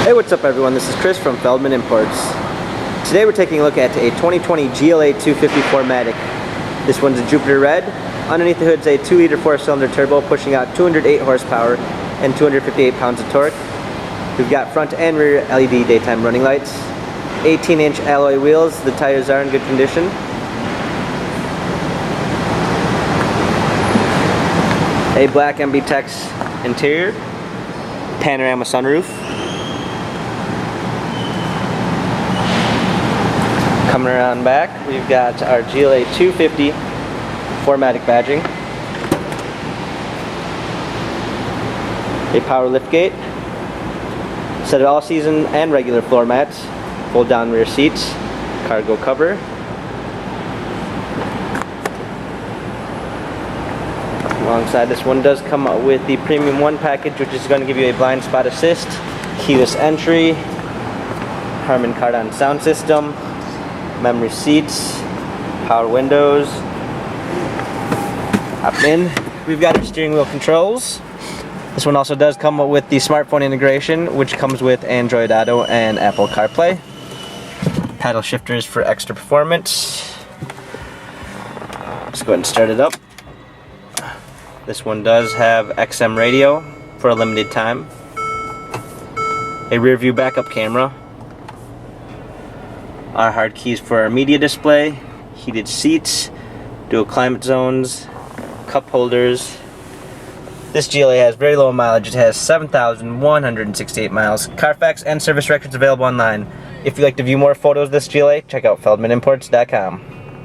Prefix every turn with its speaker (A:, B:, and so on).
A: Hey, what's up everyone? This is Chris from Feldmann Imports. Today we're taking a look at a 2020 GLA 250 4MATIC. This one's a Jupiter Red. Underneath the hood's a 2-liter 4-cylinder turbo pushing out 208 horsepower and 258 pounds of torque. We've got front and rear LED daytime running lights. 18-inch alloy wheels. The tires are in good condition. A black MB-Tex interior. Panorama sunroof. Coming around back, we've got our GLA 250 4MATIC badging. A power liftgate. Set of all-season and regular floor mats. Fold-down rear seats. Cargo cover. Alongside this one does come with the Premium 1 package, which is going to give you a blind spot assist, keyless entry, Harman Kardon sound system, memory seats, power windows. Hop in. We've got our steering wheel controls. This one also does come with the smartphone integration, which comes with Android Auto and Apple CarPlay. Paddle shifters for extra performance. Let's go ahead and start it up. This one does have XM radio for a limited time. A rear view backup camera. Our hard keys for our media display. Heated seats. Dual climate zones. Cup holders. This GLA has very low mileage. It has 7,168 miles. Carfax and service records available online. If you'd like to view more photos of this GLA, check out feldmanimports.com.